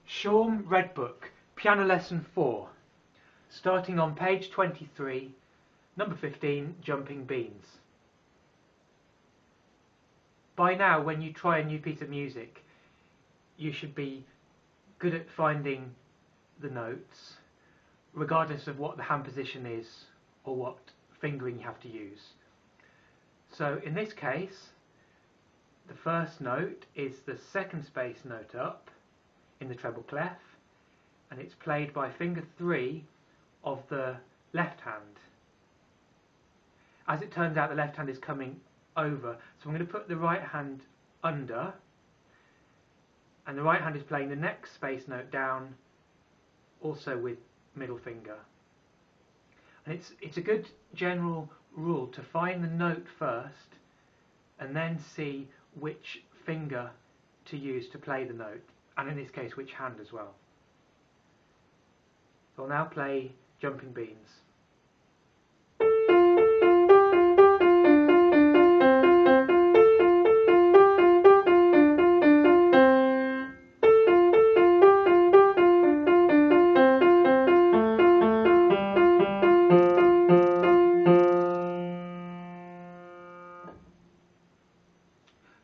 Schaum Red Book, Piano Lesson 4, starting on page 23, number 15, Jumping Beans. By now, when you try a new piece of music, you should be good at finding the notes, regardless of what the hand position is or what fingering you have to use. So in this case, the first note is the second space note up in the treble clef, and it's played by finger 3 of the left hand. As it turns out, the left hand is coming over, so I'm going to put the right hand under, and the right hand is playing the next space note down, also with middle finger. And it's a good general rule to find the note first and then see which finger to use to play the note, and in this case which hand as well. So I'll now play Jumping Beans.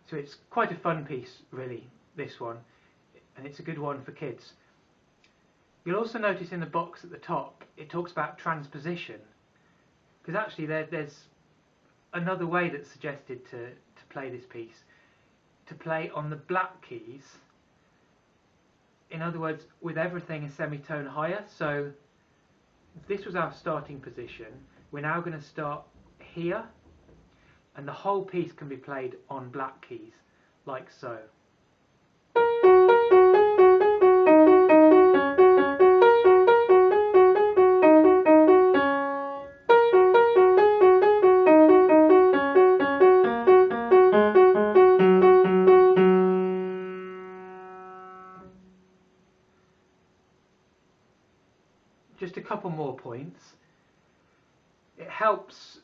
So it's quite a fun piece, really, this one, and it's a good one for kids. You'll also notice in the box at the top it talks about transposition, because actually there's another way that's suggested to play this piece, to play on the black keys, in other words with everything a semitone higher. So this was our starting position. We're now going to start here, and the whole piece can be played on black keys, like so. Just a couple more points. It helps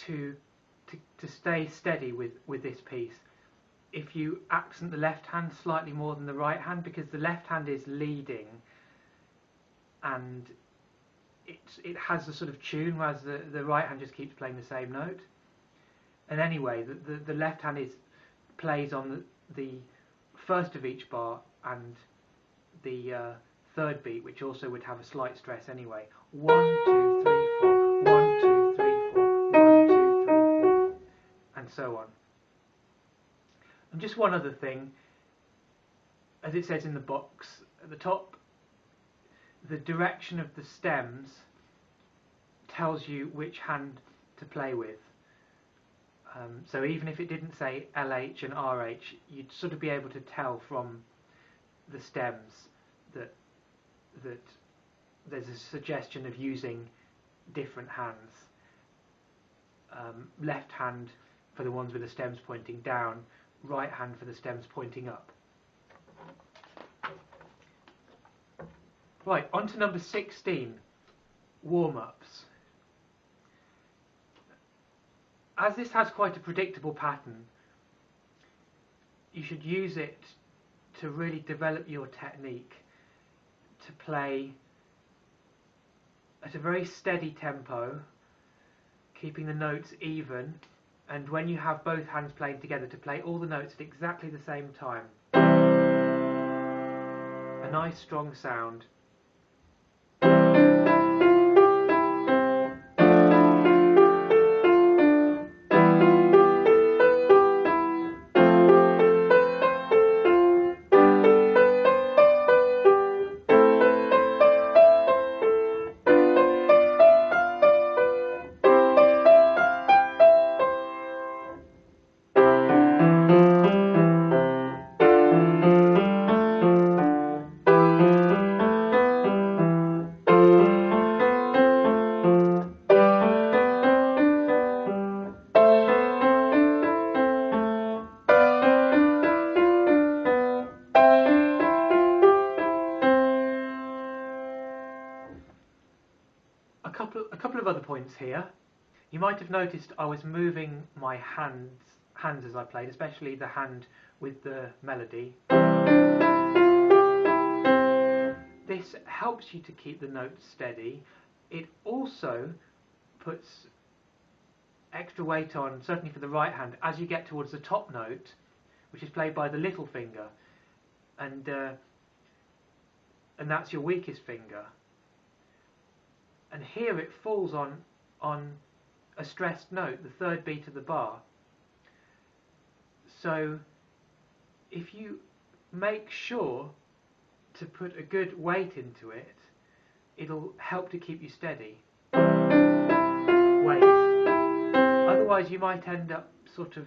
to stay steady with this piece if you accent the left hand slightly more than the right hand, because the left hand is leading and it has a sort of tune, whereas the right hand just keeps playing the same note. And anyway, the left hand plays on the first of each bar and the third beat, which also would have a slight stress anyway. 1, 2, 3, 4, 1, 2, 3, 4, 1, 2, 3, 4, and so on. And just one other thing, as it says in the box at the top, the direction of the stems tells you which hand to play with. So even if it didn't say LH and RH, you'd sort of be able to tell from the stems that there's a suggestion of using different hands. Left hand for the ones with the stems pointing down, right hand for the stems pointing up. Right, on to number 16, warm-ups. As this has quite a predictable pattern, you should use it to really develop your technique, to play at a very steady tempo, keeping the notes even, and when you have both hands playing together, to play all the notes at exactly the same time. A nice strong sound. A couple of other points here. You might have noticed I was moving my hands as I played, especially the hand with the melody. helps you to keep the notes steady. It also puts extra weight on, certainly for the right hand, as you get towards the top note, which is played by the little finger, and that's your weakest finger. And here it falls on a stressed note, the third beat of the bar. So if you make sure to put a good weight into it, it'll help to keep you steady. Weight. Otherwise you might end up sort of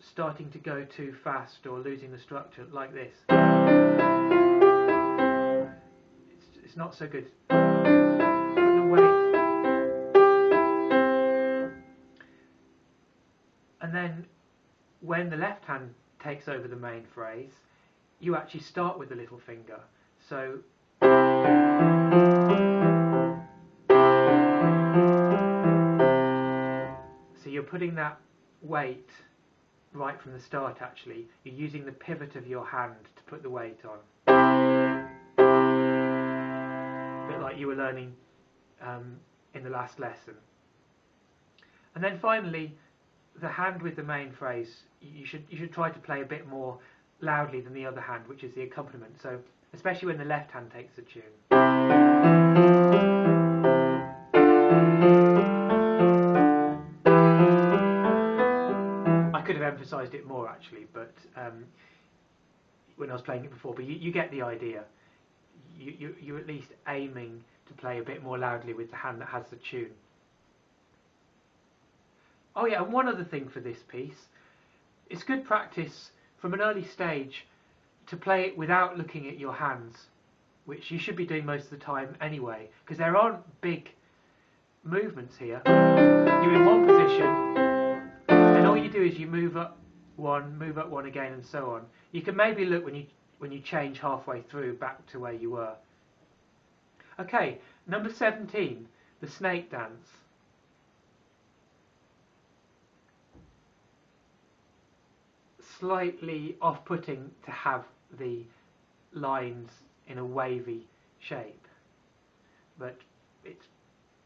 starting to go too fast or losing the structure like this. It's not so good. Put the weight. And then when the left hand takes over the main phrase, you actually start with the little finger. So you're putting that weight right from the start. Actually, you're using the pivot of your hand to put the weight on. A bit like you were learning in the last lesson. And then finally, the hand with the main phrase, you should try to play a bit more loudly than the other hand, which is the accompaniment. So especially when the left hand takes the tune. I could have emphasised it more actually, but when I was playing it before, but you get the idea. You're at least aiming to play a bit more loudly with the hand that has the tune. Oh yeah, and one other thing for this piece, it's good practice from an early stage to play it without looking at your hands, which you should be doing most of the time anyway, because there aren't big movements here. You're in one position, and all you do is you move up one again, and so on. You can maybe look when you change halfway through back to where you were. Okay, number 17, the snake dance. Slightly off-putting to have the lines in a wavy shape, but it's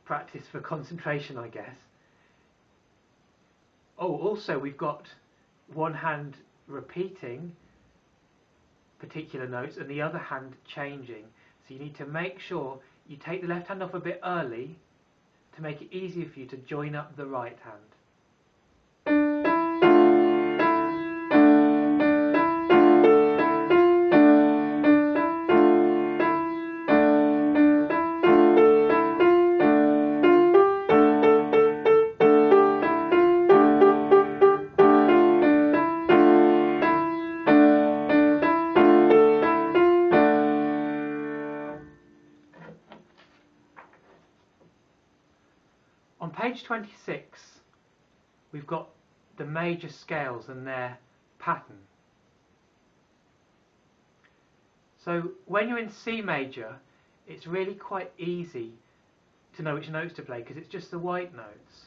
practice for concentration, I guess. Oh, also we've got one hand repeating particular notes and the other hand changing, so you need to make sure you take the left hand off a bit early to make it easier for you to join up the right hand. On page 26, we've got the major scales and their pattern. So when you're in C major, it's really quite easy to know which notes to play because it's just the white notes.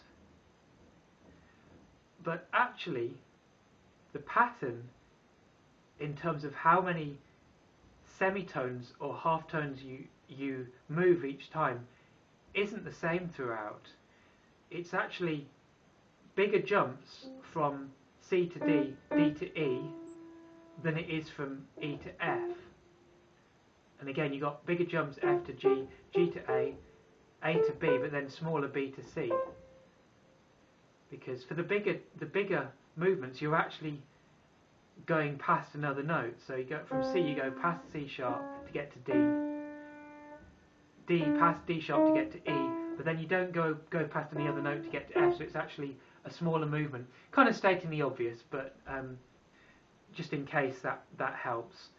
But actually, the pattern in terms of how many semitones or halftones you move each time isn't the same throughout. It's actually bigger jumps from C to D, D to E, than it is from E to F. And again, you've got bigger jumps F to G, G to A to B, but then smaller B to C. Because for the bigger movements, you're actually going past another note. So you go from C, you go past C sharp to get to D, D past D sharp to get to E, but then you don't go past any other note to get to F, so it's actually a smaller movement. Kind of stating the obvious, but just in case that helps.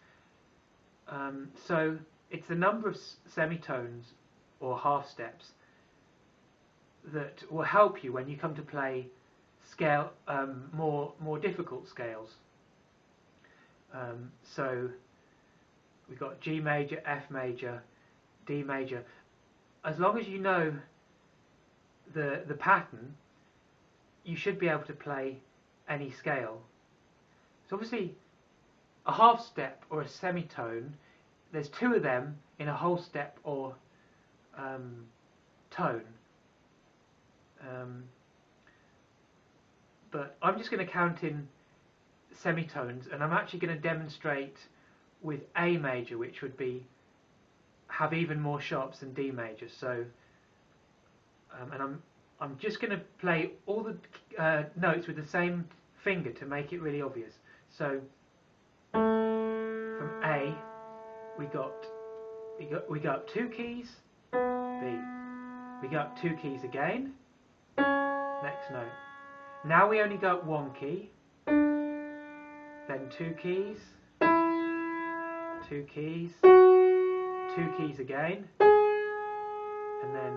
So it's the number of semitones or half steps that will help you when you come to play scale more difficult scales. So we've got G major, F major, D major. As long as you know the pattern, you should be able to play any scale. So obviously a half step or a semitone, there's two of them in a whole step or tone. But I'm just going to count in semitones, and I'm actually going to demonstrate with A major, which would have even more sharps than D major. So, and I'm just going to play all the notes with the same finger to make it really obvious. So, from A, we go up 2 keys. B, we go up 2 keys again. Next note. Now we only go up 1 key, then 2 keys, 2 keys, 2 keys again, and then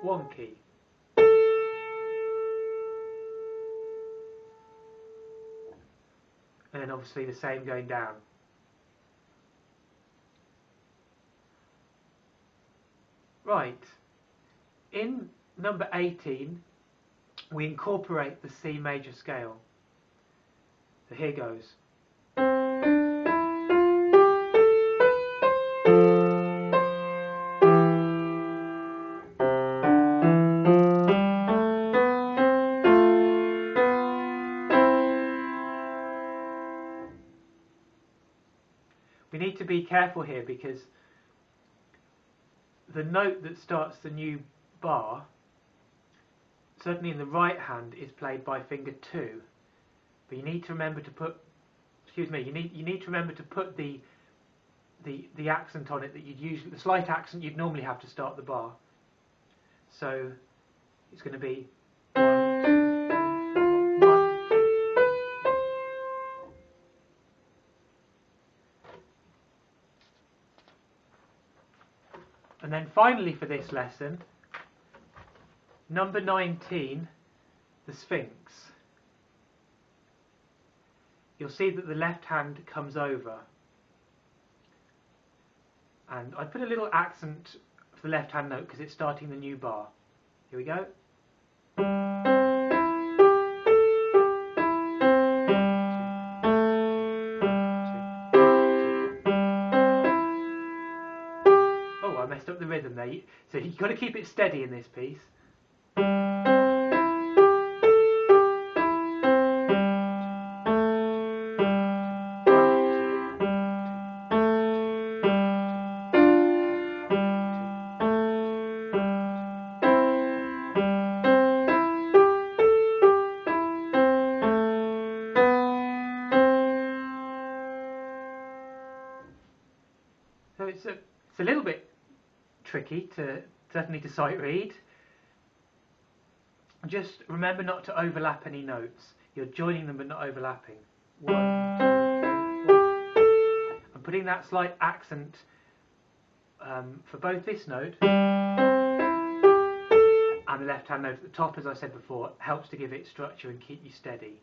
1 key. And then obviously the same going down. Right, in number 18, we incorporate the C major scale. So here goes. We need to be careful here because the note that starts the new bar, certainly in the right hand, is played by finger 2, but you need to remember to put, you need to remember to put the accent on it that you'd usually, the slight accent you'd normally have to start the bar. So it's going to be 1, 2, 3, 4, 1, 2. And then finally for this lesson, number 19, the Sphinx. You'll see that the left hand comes over. And I put a little accent for the left hand note because it's starting the new bar. Here we go. Oh, I messed up the rhythm there. So you've got to keep it steady in this piece. So it's a little bit tricky certainly to sight read. Just remember not to overlap any notes. You're joining them but not overlapping. 1, 2, 3, 4. I'm putting that slight accent for both this note and the left hand note at the top, as I said before, helps to give it structure and keep you steady.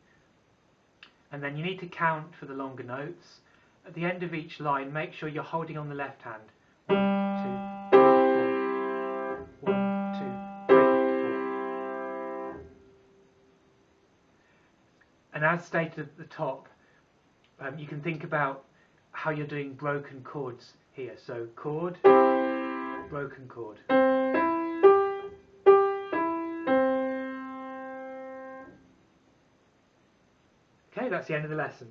And then you need to count for the longer notes. At the end of each line, make sure you're holding on the left hand. 1, 2, 3, 4. 1, 2, 3, 4. And as stated at the top, you can think about how you're doing broken chords here. So chord, broken chord. Okay, that's the end of the lesson.